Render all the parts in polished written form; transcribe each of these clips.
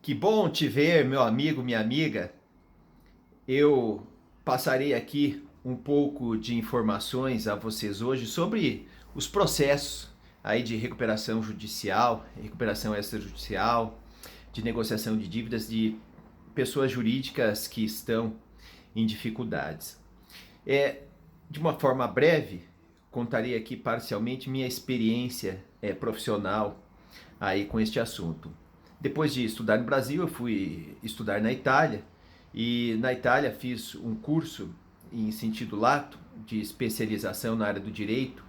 Que bom te ver, meu amigo, minha amiga. Eu passarei aqui um pouco de informações a vocês hoje sobre os processos aí de recuperação judicial, recuperação extrajudicial, de negociação de dívidas de pessoas jurídicas que estão em dificuldades. De uma forma breve, contarei aqui parcialmente minha experiência profissional aí com este assunto. Depois de estudar no Brasil, eu fui estudar na Itália e na Itália fiz um curso em sentido lato de especialização na área do direito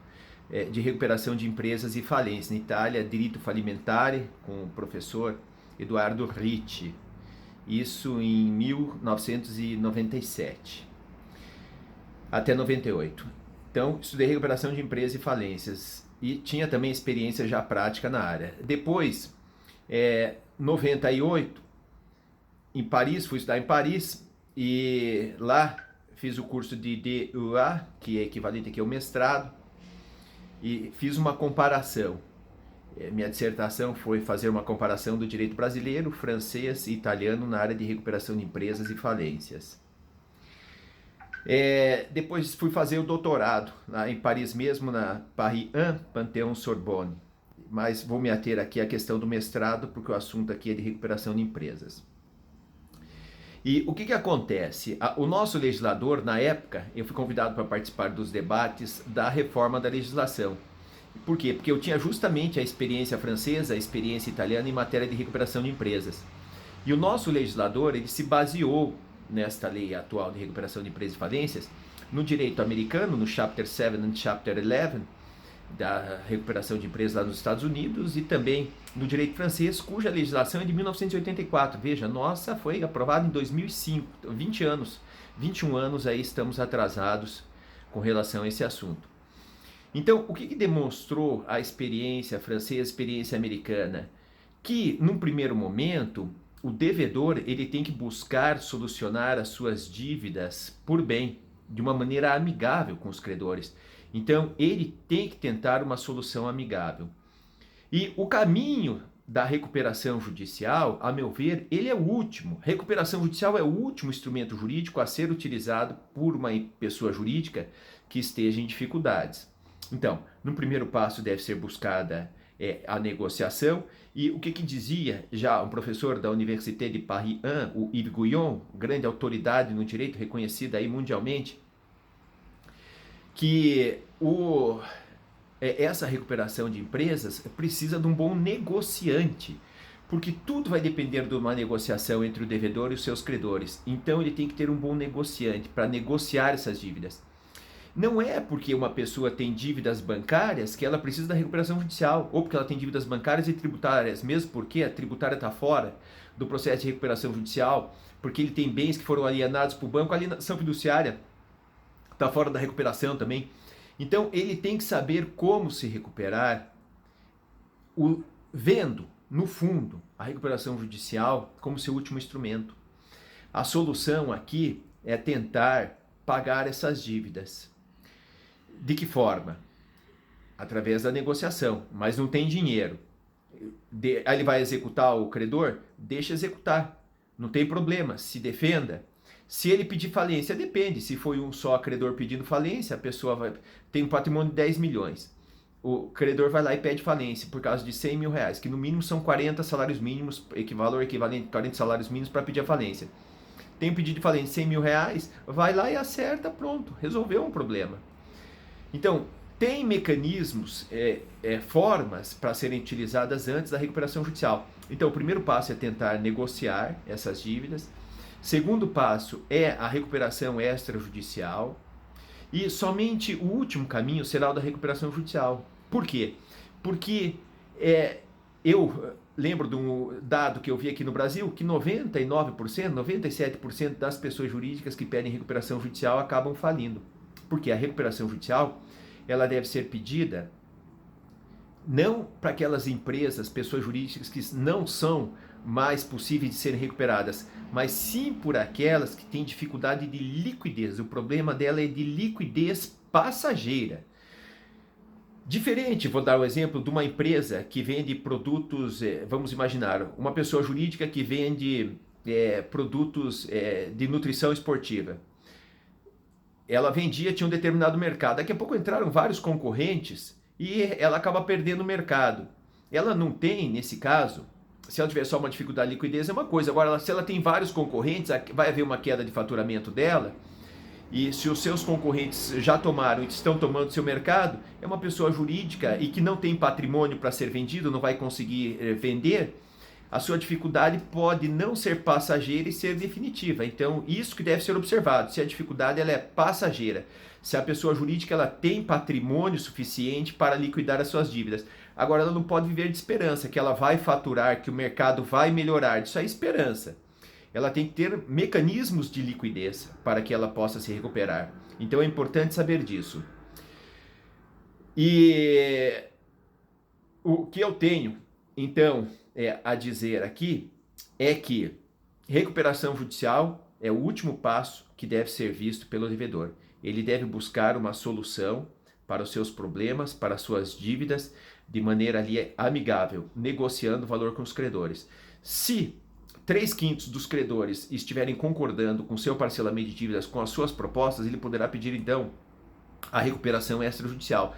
de recuperação de empresas e falências. Na Itália, Diritto Fallimentare, com o professor Eduardo Ricci. Isso em 1997 até 98. Então, estudei recuperação de empresas e falências e tinha também experiência já prática na área. Depois, 98, em Paris, fui estudar em Paris e lá fiz o curso de DEA, que é equivalente aqui ao mestrado, e fiz uma comparação. Minha dissertação foi fazer uma comparação do direito brasileiro, francês e italiano na área de recuperação de empresas e falências. Depois fui fazer o doutorado lá em Paris mesmo, na Paris 1, Panthéon-Sorbonne. Mas vou me ater aqui à questão do mestrado, porque o assunto aqui é de recuperação de empresas. E o que acontece? O nosso legislador, na época, eu fui convidado para participar dos debates da reforma da legislação. Por quê? Porque eu tinha justamente a experiência francesa, a experiência italiana em matéria de recuperação de empresas. E o nosso legislador, ele se baseou nesta lei atual de recuperação de empresas e falências, no direito americano, no Chapter 7 e Chapter 11, da recuperação de empresas lá nos Estados Unidos, e também no direito francês, cuja legislação é de 1984. Veja, nossa, foi aprovada em 2005, 20 anos, 21 anos aí estamos atrasados com relação a esse assunto. Então, o que demonstrou a experiência francesa, a experiência americana? Que, num primeiro momento, o devedor ele tem que buscar solucionar as suas dívidas por bem, de uma maneira amigável com os credores. Então, ele tem que tentar uma solução amigável. E o caminho da recuperação judicial, a meu ver, ele é o último. Recuperação judicial é o último instrumento jurídico a ser utilizado por uma pessoa jurídica que esteja em dificuldades. Então, no primeiro passo deve ser buscada a negociação. E o que dizia já um professor da Université de Paris 1, o Yves Gouillon, grande autoridade no direito, reconhecida aí mundialmente, que essa recuperação de empresas precisa de um bom negociante, porque tudo vai depender de uma negociação entre o devedor e os seus credores. Então ele tem que ter um bom negociante para negociar essas dívidas. Não é porque uma pessoa tem dívidas bancárias que ela precisa da recuperação judicial, ou porque ela tem dívidas bancárias e tributárias, mesmo porque a tributária está fora do processo de recuperação judicial, porque ele tem bens que foram alienados para o banco, a alienação fiduciária está fora da recuperação também. Então ele tem que saber como se recuperar, vendo, no fundo, a recuperação judicial como seu último instrumento. A solução aqui é tentar pagar essas dívidas. De que forma? Através da negociação, mas não tem dinheiro. Aí ele vai executar o credor? Deixa executar, não tem problema, se defenda. Se ele pedir falência, depende. Se foi um só credor pedindo falência, a pessoa tem um patrimônio de 10 milhões. O credor vai lá e pede falência por causa de 100 mil reais, que no mínimo são 40 salários mínimos, valor equivalente a 40 salários mínimos para pedir a falência. Tem um pedido de falência de 100 mil reais, vai lá e acerta, pronto, resolveu um problema. Então, tem mecanismos, formas para serem utilizadas antes da recuperação judicial. Então, o primeiro passo é tentar negociar essas dívidas. Segundo passo é a recuperação extrajudicial. E somente o último caminho será o da recuperação judicial. Por quê? Porque eu lembro de um dado que eu vi aqui no Brasil, que 99%, 97% das pessoas jurídicas que pedem recuperação judicial acabam falindo. Porque a recuperação judicial ela deve ser pedida não para aquelas empresas, pessoas jurídicas que não são mais possíveis de serem recuperadas, mas sim por aquelas que têm dificuldade de liquidez. O problema dela é de liquidez passageira. Diferente, vou dar o exemplo de uma empresa que vende produtos, vamos imaginar, uma pessoa jurídica que vende produtos de nutrição esportiva. Ela vendia, tinha um determinado mercado. Daqui a pouco entraram vários concorrentes e ela acaba perdendo o mercado. Ela não tem, nesse caso, se ela tiver só uma dificuldade de liquidez é uma coisa. Agora, se ela tem vários concorrentes, vai haver uma queda de faturamento dela. E se os seus concorrentes já tomaram e estão tomando seu mercado, é uma pessoa jurídica e que não tem patrimônio para ser vendido, não vai conseguir vender, a sua dificuldade pode não ser passageira e ser definitiva. Então, isso que deve ser observado, se a dificuldade ela é passageira, se a pessoa jurídica ela tem patrimônio suficiente para liquidar as suas dívidas. Agora, ela não pode viver de esperança, que ela vai faturar, que o mercado vai melhorar. Isso é esperança. Ela tem que ter mecanismos de liquidez para que ela possa se recuperar. Então, é importante saber disso. E o que eu tenho, então, a dizer aqui é que recuperação judicial é o último passo que deve ser visto pelo devedor. Ele deve buscar uma solução para os seus problemas, para as suas dívidas, de maneira ali amigável, negociando o valor com os credores. Se 3/5 dos credores estiverem concordando com seu parcelamento de dívidas, com as suas propostas, ele poderá pedir então a recuperação extrajudicial.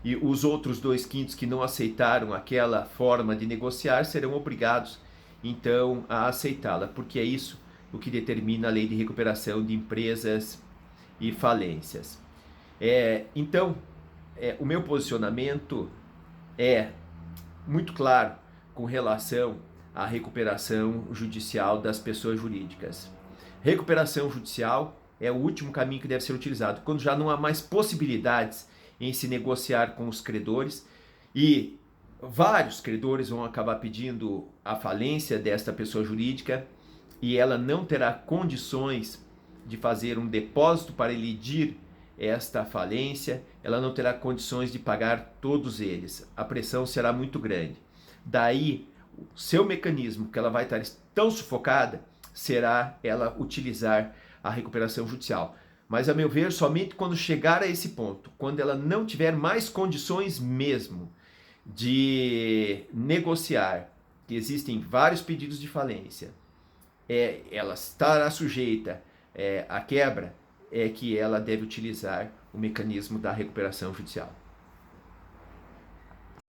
E os outros 2/5 que não aceitaram aquela forma de negociar serão obrigados então a aceitá-la, porque é isso o que determina a lei de recuperação de empresas e falências. Então, o meu posicionamento é muito claro com relação à recuperação judicial das pessoas jurídicas. Recuperação judicial é o último caminho que deve ser utilizado, quando já não há mais possibilidades em se negociar com os credores e vários credores vão acabar pedindo a falência desta pessoa jurídica e ela não terá condições de fazer um depósito para elidir esta falência, ela não terá condições de pagar todos eles. A pressão será muito grande. Daí, o seu mecanismo, que ela vai estar tão sufocada, será ela utilizar a recuperação judicial. Mas, a meu ver, somente quando chegar a esse ponto, quando ela não tiver mais condições mesmo de negociar, que existem vários pedidos de falência, ela estará sujeita à quebra, é que ela deve utilizar o mecanismo da recuperação judicial.